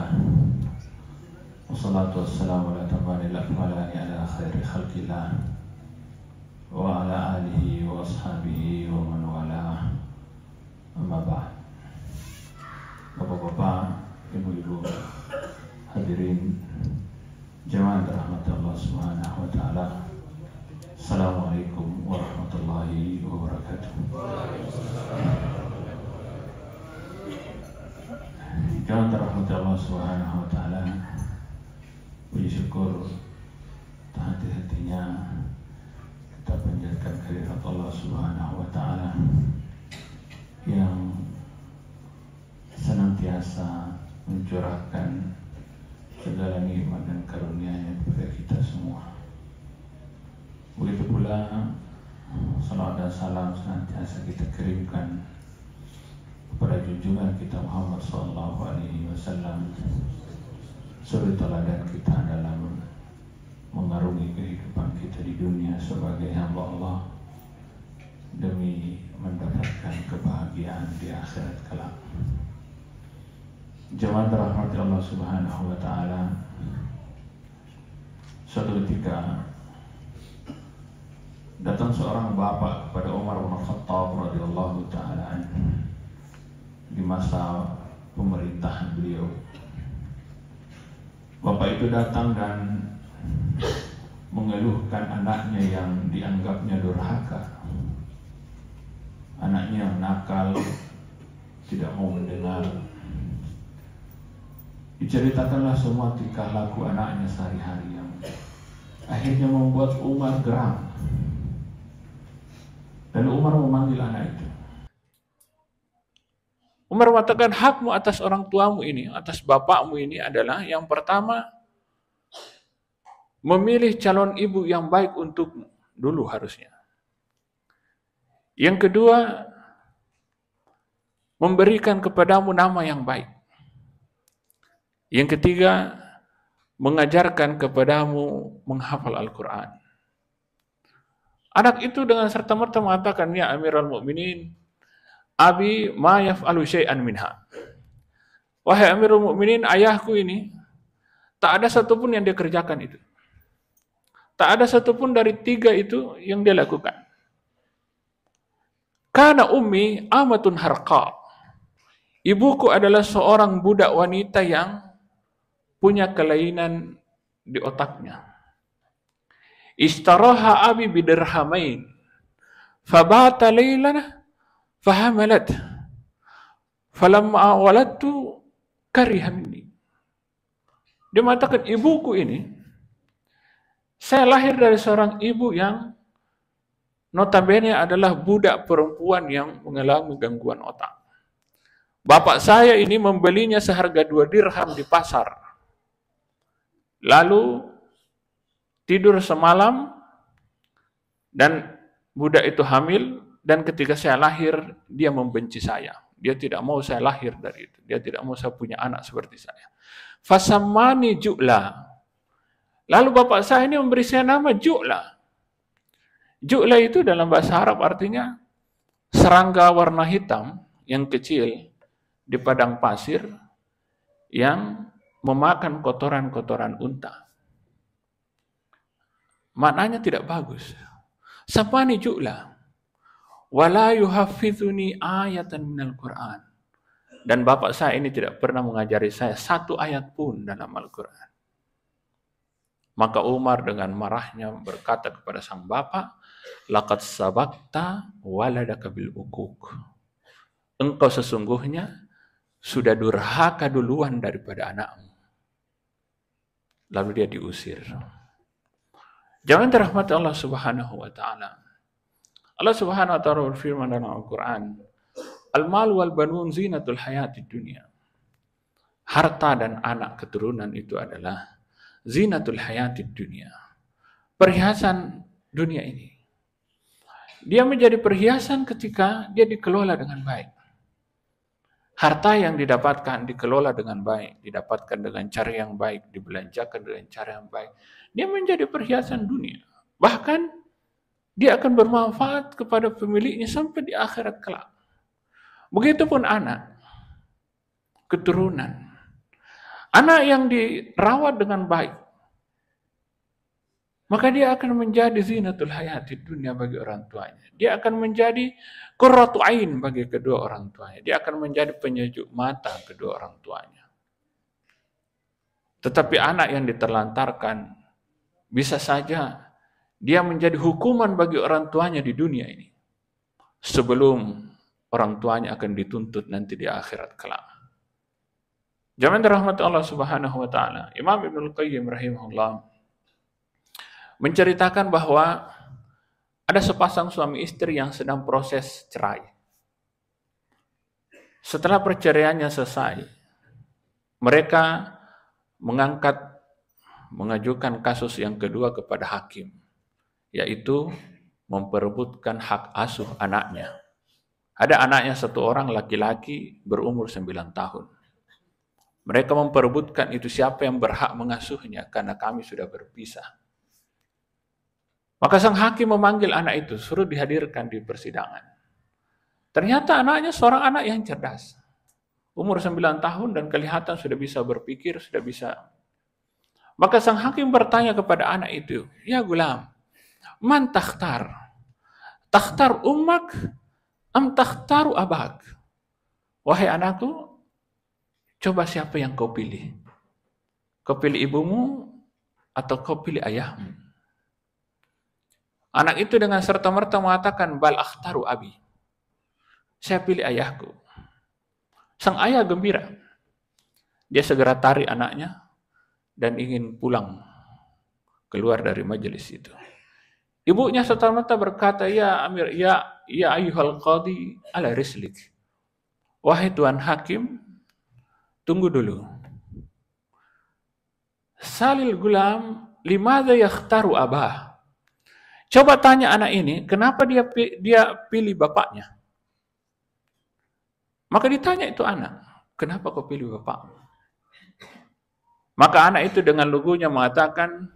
Alhamdulillah, wassalatu wassalamu ala tamanil akmalani ala khairi khalqillah wa ala alihi wa ashabihi wa man wala, amma ba'd. Bapak-bapak, ibu-ibu, hadirin jamaah rahmat Allah subhanahu wa ta'ala, assalamualaikum warahmatullahi wabarakatuh. Jamaah rahmat Allah subhanahu wa ta'ala, puji syukur hati-hatinya kita panjatkan kehadirat Allah subhanahu wa ta'ala yang senantiasa mencurahkan segala nikmat dan karunia-Nya kepada kita semua. Begitu pula salawat dan salam senantiasa kita kirimkan kepada junjungan kita Muhammad sallallahu alaihi wasallam, suri teladan kita dalam mengarungi kehidupan kita di dunia sebagai hamba Allah demi mendapatkan kebahagiaan di akhirat kelak. Jemaah rahmat Allah subhanahu wa ta'ala, suatu ketika datang seorang bapak kepada Umar bin Khattab radhiyallahu ta'ala anhu di masa pemerintahan beliau. Bapak itu datang dan mengeluhkan anaknya yang dianggapnya durhaka, anaknya yang nakal, tidak mau mendengar. Diceritakanlah semua tingkah laku anaknya sehari-hari yang akhirnya membuat Umar geram. Dan Umar memanggil anak itu. Umar mengatakan, hakmu atas orang tuamu ini, atas bapakmu ini adalah yang pertama, memilih calon ibu yang baik untukmu dulu harusnya. Yang kedua, memberikan kepadamu nama yang baik. Yang ketiga, mengajarkan kepadamu menghafal Al-Quran. Anak itu dengan serta-merta mengatakan, ya Amirul Mukminin, Abi ma yaf'alu syai'an minha. Wahai Amirul Mukminin, ayahku ini tak ada satupun yang dia kerjakan itu. Tak ada satupun dari tiga itu yang dia lakukan. Kana ummi amatun harqa. Ibuku adalah seorang budak wanita yang punya kelainan di otaknya. Istaraha abi bidirhamain fabata laylana fahamalat falamma waladtu kariha minni. Dia mengatakan, ibuku ini, saya lahir dari seorang ibu yang notabene adalah budak perempuan yang mengalami gangguan otak. Bapak saya ini membelinya seharga 2 dirham di pasar. Lalu tidur semalam dan budak itu hamil. Dan ketika saya lahir, dia membenci saya. Dia tidak mau saya lahir dari itu. Dia tidak mau saya punya anak seperti saya. Fasammani Ju'la. Lalu bapak saya ini memberi saya nama Ju'la. Ju'la itu dalam bahasa Arab artinya serangga warna hitam yang kecil di padang pasir yang memakan kotoran-kotoran unta. Maknanya tidak bagus. Sammani Ju'la. Wala yuhafizuni ayatan minal Quran. Dan bapak saya ini tidak pernah mengajari saya satu ayat pun dalam Al-Quran. Maka Umar dengan marahnya berkata kepada sang bapak, laqad sabaqta waladaka bil ukuk. Engkau sesungguhnya sudah durhaka duluan daripada anakmu. Lalu dia diusir. Jangan dirahmati Allah subhanahu wa ta'ala. Allah subhanahu wa ta'ala berfirman dalam Al-Quran, Al-mal wal banun zinatul hayatid dunia. Harta dan anak keturunan itu adalah zinatul hayatid dunia. Perhiasan dunia ini. Dia menjadi perhiasan ketika dia dikelola dengan baik. Harta yang didapatkan dikelola dengan baik, didapatkan dengan cara yang baik, dibelanjakan dengan cara yang baik. Dia menjadi perhiasan dunia. Bahkan dia akan bermanfaat kepada pemiliknya sampai di akhirat kelak. Begitupun anak, keturunan. Anak yang dirawat dengan baik, maka dia akan menjadi zinatul hayati dunia bagi orang tuanya. Dia akan menjadi qurratu ain bagi kedua orang tuanya. Dia akan menjadi penyejuk mata kedua orang tuanya. Tetapi anak yang diterlantarkan, bisa saja dia menjadi hukuman bagi orang tuanya di dunia ini, sebelum orang tuanya akan dituntut nanti di akhirat kelak. Jamaah dirahmati Allah Subhanahu wa taala. Imam Ibnul Qayyim rahimahullah menceritakan bahwa ada sepasang suami istri yang sedang proses cerai. Setelah perceraiannya selesai, mereka mengajukan kasus yang kedua kepada hakim, yaitu memperebutkan hak asuh anaknya. Ada anaknya satu orang laki-laki berumur 9 tahun. Mereka memperebutkan itu siapa yang berhak mengasuhnya karena kami sudah berpisah. Maka sang hakim memanggil anak itu, suruh dihadirkan di persidangan. Ternyata anaknya seorang anak yang cerdas. Umur 9 tahun dan kelihatan sudah bisa berpikir, sudah bisa. Maka sang hakim bertanya kepada anak itu, "Ya gulam, man takhtar? Takhtar ummak am takhtaru abak?" Wahai anakku, coba siapa yang kau pilih? Kau pilih ibumu atau kau pilih ayahmu? Anak itu dengan serta-merta mengatakan, "Bal akhtaru abi." Saya pilih ayahku. Sang ayah gembira. Dia segera tarik anaknya dan ingin pulang keluar dari majelis itu. Ibunya serta-merta berkata, "Ya Amir, ya ayyuhal qadi ala rislik." Wahai Tuan Hakim, tunggu dulu. Salil gulam limadza yakhtaru abah. Coba tanya anak ini, kenapa dia pilih bapaknya? Maka ditanya itu anak, kenapa kau pilih bapakmu? Maka anak itu dengan lugunya mengatakan,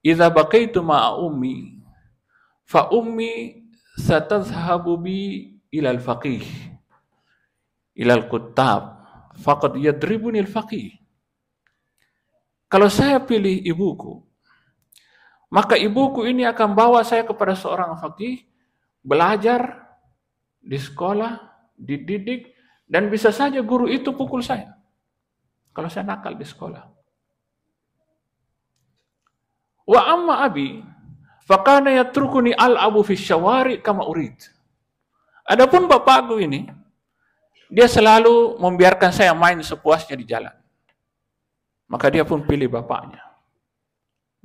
"Idza baqaitu ma'a ummi, fa ummi satadhhabu bi ila al-faqih, ila al-kuttab, faqad yadribuni al-faqih." Kalau saya pilih ibuku, maka ibuku ini akan bawa saya kepada seorang faqih, belajar di sekolah, dididik, dan bisa saja guru itu pukul saya kalau saya nakal di sekolah. Wa amma abi fakana yatrukuni al-abu fi syawari kama urid. Adapun bapakku ini, dia selalu membiarkan saya main sepuasnya di jalan. Maka dia pun pilih bapaknya.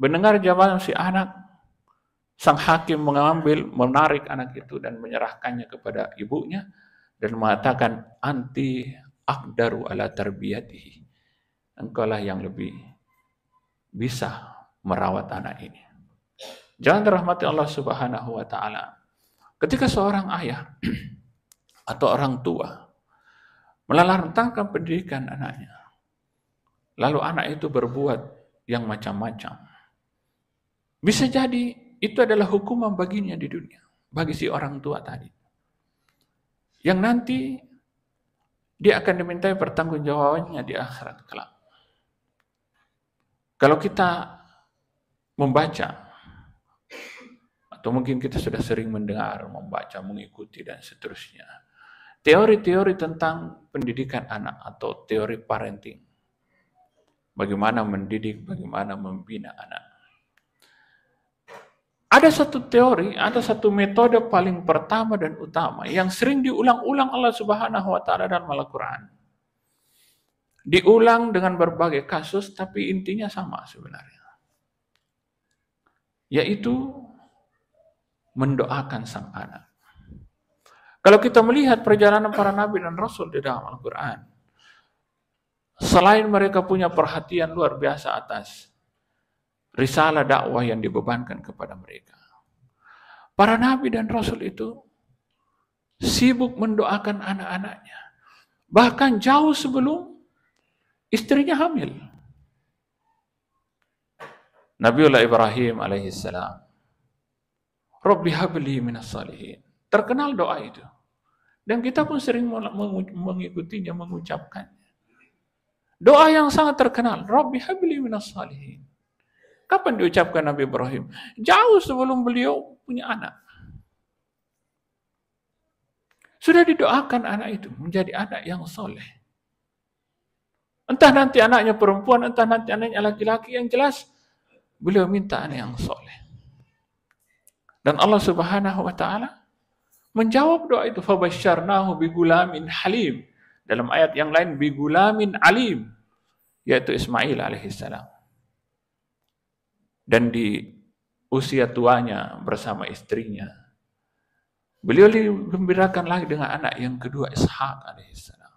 Mendengar jawaban si anak, sang hakim menarik anak itu dan menyerahkannya kepada ibunya dan mengatakan, "Anti aqdaru ala tarbiyatihi." Engkaulah yang lebih bisa merawat anak ini. Jangan dirahmati Allah Subhanahu wa taala. Ketika seorang ayah atau orang tua melarangkan pendidikan anaknya, lalu anak itu berbuat yang macam-macam, bisa jadi itu adalah hukuman baginya di dunia, bagi si orang tua tadi, yang nanti dia akan dimintai pertanggungjawabannya di akhirat kelak. Kalau kita membaca, atau mungkin kita sudah sering mendengar, membaca, mengikuti, dan seterusnya, teori-teori tentang pendidikan anak atau teori parenting, bagaimana mendidik, bagaimana membina anak. Ada satu teori, ada satu metode paling pertama dan utama yang sering diulang-ulang Allah Subhanahu wa taala dalam Al-Qur'an. Diulang dengan berbagai kasus, tapi intinya sama sebenarnya. Yaitu mendoakan sang anak. Kalau kita melihat perjalanan para nabi dan rasul di dalam Al-Quran, selain mereka punya perhatian luar biasa atas risalah dakwah yang dibebankan kepada mereka, para nabi dan rasul itu sibuk mendoakan anak-anaknya. Bahkan jauh sebelum istrinya hamil. Nabiullah Ibrahim alaihissalam, Rabbi habli minas salihin. Terkenal doa itu. Dan kita pun sering mengikutinya, mengucapkannya. Doa yang sangat terkenal, Rabbi habli minas salihin. Kapan diucapkan Nabi Ibrahim? Jauh sebelum beliau punya anak. Sudah didoakan anak itu menjadi anak yang soleh. Entah nanti anaknya perempuan, entah nanti anaknya laki-laki, yang jelas beliau minta anak yang soleh. Dan Allah Subhanahu wa taala menjawab doa itu, fabasyarnahu bigulamin halim. Dalam ayat yang lain bigulamin alim, yaitu Ismail alaihissalam. Dan di usia tuanya bersama istrinya, beliau digembirakan lagi dengan anak yang kedua, Ishak alaihissalam.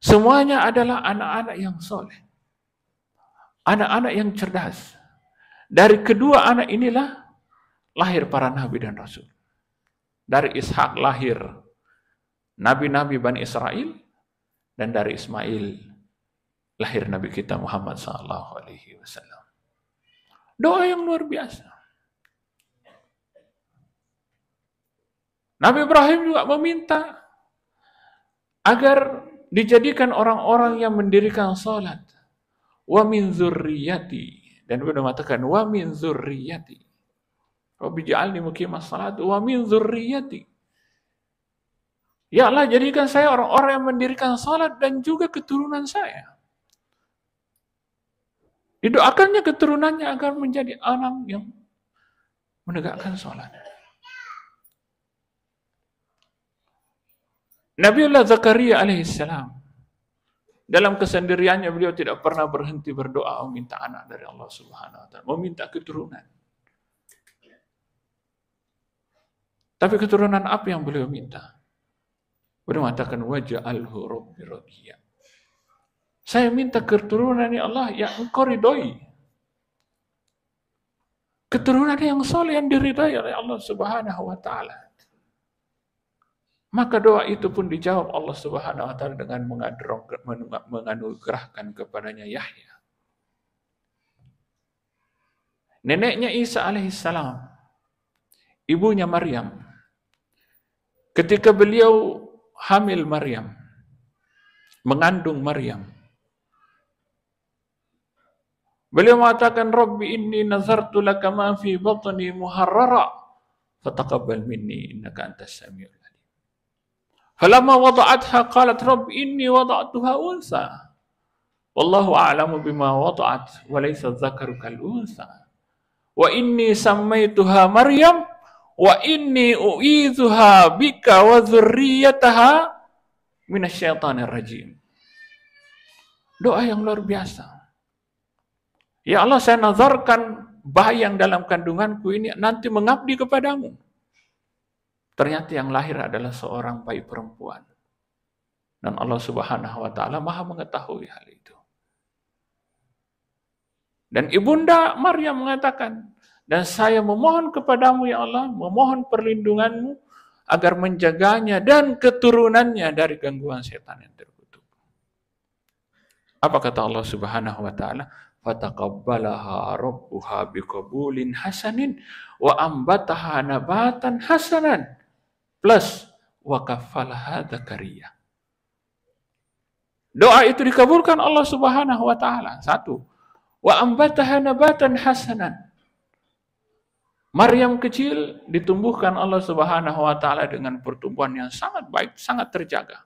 Semuanya adalah anak-anak yang soleh, anak-anak yang cerdas. Dari kedua anak inilah lahir para nabi dan rasul. Dari Ishak lahir nabi-nabi Bani Israel, dan dari Ismail lahir Nabi kita Muhammad SAW. Doa yang luar biasa. Nabi Ibrahim juga meminta agar dijadikan orang-orang yang mendirikan salat. Wa min dzurriyyati, dan beliau mengatakan wa min dzurriyyati. Rabbi ja'alni muqimas salat wa min dzurriyyati. Ya Allah, jadikan saya orang-orang yang mendirikan salat dan juga keturunan saya. Didoakannya keturunannya agar menjadi orang yang menegakkan salat. Nabiullah Zakaria alaihissalam, dalam kesendiriannya beliau tidak pernah berhenti berdoa meminta anak dari Allah Subhanahu wa taala, meminta keturunan. Tapi keturunan apa yang beliau minta? Beliau mengatakan waja'alhu rabbi radiyya. Saya minta keturunan ya Allah yang Engkau ridhoi. Keturunan yang soleh yang diridhai oleh Allah Subhanahu wa taala. Maka doa itu pun dijawab Allah Subhanahu wa taala dengan menganugerahkan kepadanya Yahya. Neneknya Isa alaihissalam, ibunya Maryam. Ketika beliau hamil Maryam, mengandung Maryam, beliau mengatakan, Rabbi inni nazartu laka ma fi batni muharrara, fataqabbal minni innaka antas samiul alim. Falamma wada'atha qalat Rabbi inni wada'tuha unsa. Wallahu a'lamu bima wada'at wa laysa dzakaru kal unsa. Wa inni sammaituha Maryam wa inni u'idzuha bika wa dzurriyyataha minasyaitonir rajim. Doa yang luar biasa. Ya Allah, saya nazarkan bayi yang dalam kandunganku ini nanti mengabdi kepadamu. Ternyata yang lahir adalah seorang bayi perempuan. Dan Allah Subhanahu wa taala Maha mengetahui hal itu. Dan ibunda Maryam mengatakan, dan saya memohon kepadamu ya Allah, memohon perlindunganmu agar menjaganya dan keturunannya dari gangguan setan yang terkutuk. Apa kata Allah Subhanahu wa taala? Fataqabbalaha rabbuha biqabulin hasanin wa ambataha nabatan hasanan plus wa kaffalaha Zakaria. Doa itu dikabulkan Allah Subhanahu wa taala. Satu, wa ambataha nabatan hasanan. Maryam kecil ditumbuhkan Allah Subhanahu wa taala dengan pertumbuhan yang sangat baik, sangat terjaga.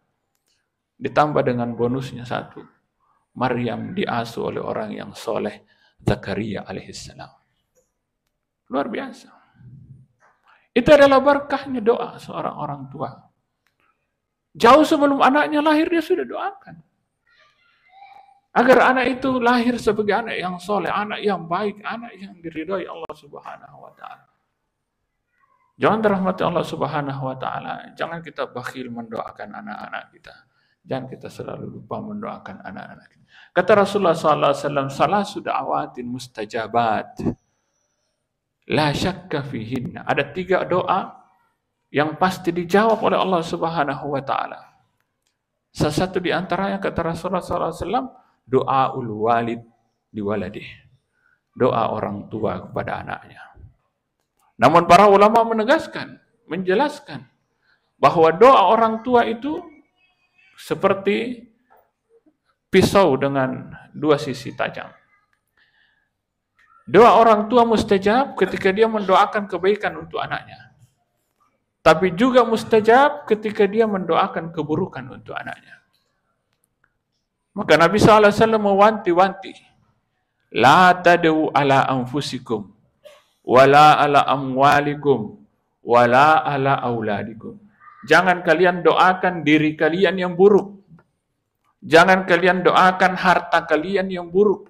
Ditambah dengan bonusnya satu, Maryam diasuh oleh orang yang soleh, Zakaria alaihissalam. Luar biasa. Itu adalah berkahnya doa seorang orang tua. Jauh sebelum anaknya lahir dia sudah doakan. Agar anak itu lahir sebagai anak yang soleh, anak yang baik, anak yang diridhai Allah Subhanahu wa taala. Jangan dirahmati Allah Subhanahu wa taala, jangan kita bakhil mendoakan anak-anak kita. Jangan kita selalu lupa mendoakan anak-anak kita. Kata Rasulullah SAW, salasu da'awatin mustajabat, la syakka fihinna. Ada 3 doa yang pasti dijawab oleh Allah Subhanahu wa taala. Salah satu di antaranya kata Rasulullah SAW, doaul walid diwaladih. Doa orang tua kepada anaknya. Namun para ulama menegaskan, menjelaskan bahwa doa orang tua itu seperti pisau dengan dua sisi tajam. Doa orang tua mustajab ketika dia mendoakan kebaikan untuk anaknya. Tapi juga mustajab ketika dia mendoakan keburukan untuk anaknya. Maka Nabi SAW mewanti-wanti, la tad'u ala anfusikum, wala ala amwalikum, wala ala auladikum. Jangan kalian doakan diri kalian yang buruk. Jangan kalian doakan harta kalian yang buruk.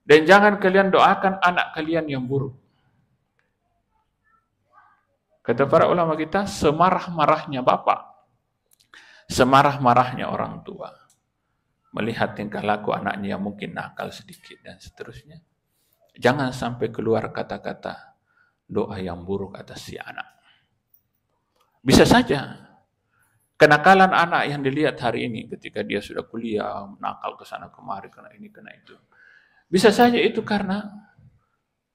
Dan jangan kalian doakan anak kalian yang buruk. Kata para ulama kita, semarah-marahnya bapak, semarah-marahnya orang tua, melihat tingkah laku anaknya yang mungkin nakal sedikit dan seterusnya, jangan sampai keluar kata-kata doa yang buruk atas si anak. Bisa saja kenakalan anak yang dilihat hari ini ketika dia sudah kuliah, nakal ke sana kemari, kena ini, kena itu. Bisa saja itu karena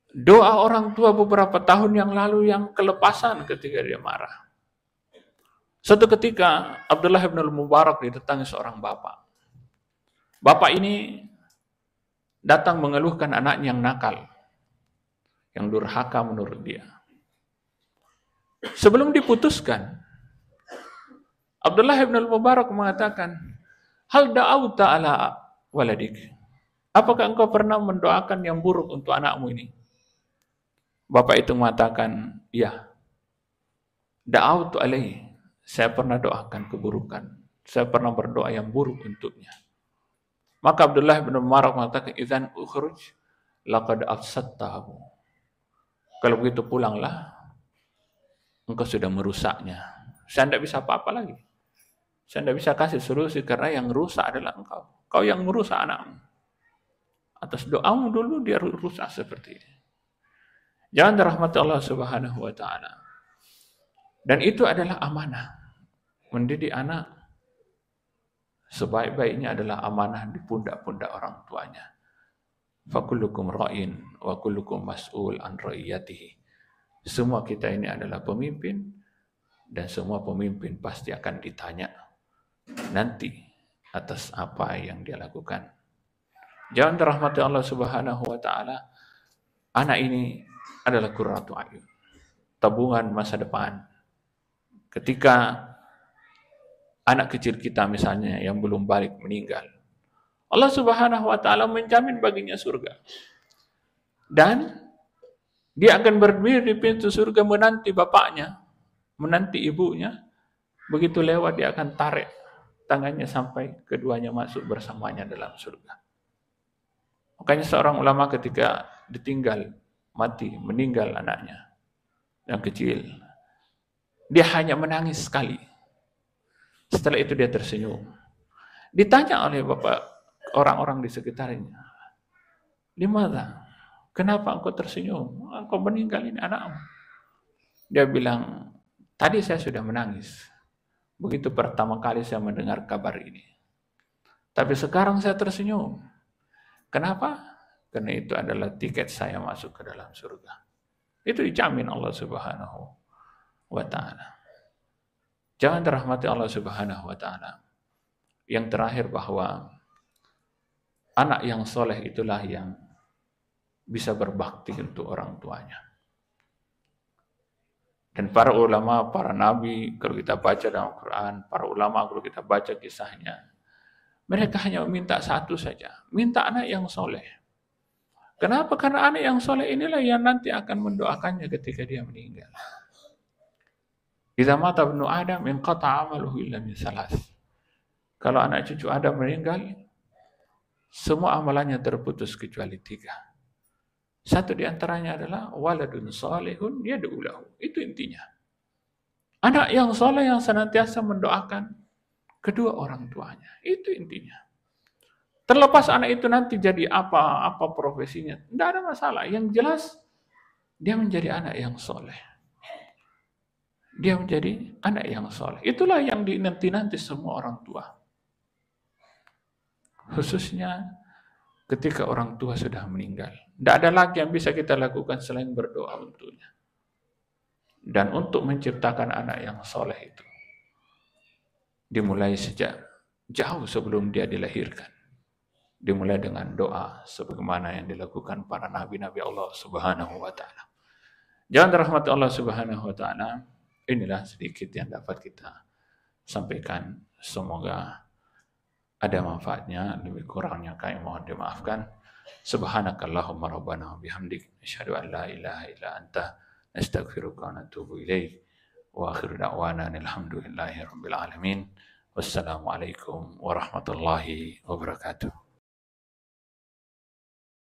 doa orang tua beberapa tahun yang lalu yang kelepasan ketika dia marah. Suatu ketika Abdullah bin Al-Mubarak didatangi seorang bapak. Bapak ini datang mengeluhkan anaknya yang nakal, yang durhaka menurut dia. Sebelum diputuskan, Abdullah bin Al-Mubarak mengatakan, hal da'auta ala waladik? Apakah engkau pernah mendoakan yang buruk untuk anakmu ini? Bapak itu mengatakan, ya. Da'autu alaihi. Saya pernah doakan keburukan. Saya pernah berdoa yang buruk untuknya. Maka Abdullah bin Mubarak mengatakan, idzan ukhruj laqad afsadtahu. Kalau begitu pulanglah, engkau sudah merusaknya. Saya tidak bisa apa-apa lagi. Saya tidak bisa kasih solusi karena yang rusak adalah engkau. Kau yang merusak anakmu. Atas doamu dulu dia rusak seperti ini. Jangan dirahmati Allah Subhanahu wa taala. Dan itu adalah amanah. Mendidik anak sebaik-baiknya adalah amanah di pundak-pundak orang tuanya. Fakullukum ra'in wa kullukum mas'ul an ra'iyatihi. Semua kita ini adalah pemimpin dan semua pemimpin pasti akan ditanya nanti atas apa yang dia lakukan. Jangan dirahmati Allah Subhanahu wa taala. Anak ini adalah qurratu ayun, tabungan masa depan. Ketika anak kecil kita misalnya yang belum balik meninggal, Allah Subhanahu wa taala menjamin baginya surga. Dan dia akan berdiri di pintu surga menanti bapaknya, menanti ibunya. Begitu lewat dia akan tarik tangannya sampai keduanya masuk bersamanya dalam surga. Makanya seorang ulama ketika ditinggal mati, meninggal anaknya yang kecil, dia hanya menangis sekali. Setelah itu dia tersenyum. Ditanya oleh bapak orang-orang di sekitarnya, "Limana? Kenapa engkau tersenyum? Engkau meninggal ini anakmu." Dia bilang, "Tadi saya sudah menangis. Begitu pertama kali saya mendengar kabar ini. Tapi sekarang saya tersenyum. Kenapa? Karena itu adalah tiket saya masuk ke dalam surga." Itu dijamin Allah Subhanahu wa taala. Jangan dirahmati Allah Subhanahu wa taala. Yang terakhir bahwa anak yang soleh itulah yang bisa berbakti untuk orang tuanya. Dan para ulama, para nabi, kalau kita baca dalam Quran, para ulama kalau kita baca kisahnya, mereka hanya meminta satu saja, minta anak yang soleh. Kenapa? Karena anak yang soleh inilah yang nanti akan mendoakannya ketika dia meninggal. Idza mata ibnu Adam inqata 'amaluhu illa min salas. Kalau anak cucu Adam meninggal, semua amalannya terputus kecuali 3. Satu di antaranya adalah waladun salihun yad'u lahu. Itu intinya. Anak yang soleh yang senantiasa mendoakan kedua orang tuanya. Itu intinya. Terlepas anak itu nanti jadi apa profesinya, tidak ada masalah. Yang jelas dia menjadi anak yang soleh. Dia menjadi anak yang soleh. Itulah yang dinanti-nanti semua orang tua. Khususnya ketika orang tua sudah meninggal. Tidak ada lagi yang bisa kita lakukan selain berdoa untuknya. Dan untuk menciptakan anak yang soleh itu dimulai sejak jauh sebelum dia dilahirkan. dimulai dengan doa sebagaimana yang dilakukan para nabi-nabi Allah Subhanahu wa taala. Jangan dirahmati Allah Subhanahu wa taala, inilah sedikit yang dapat kita sampaikan. Semoga ada manfaatnya, lebih kurangnya kami mohon dimaafkan. Subhanakallahumma rabbana bihamdik asyhadu an la ilaha illa anta nastaghfiruka wa natubu ilaik. Wa akhiru da'wana alhamdulillahi rabbil alamin. Wassalamualaikum warahmatullahi wabarakatuh.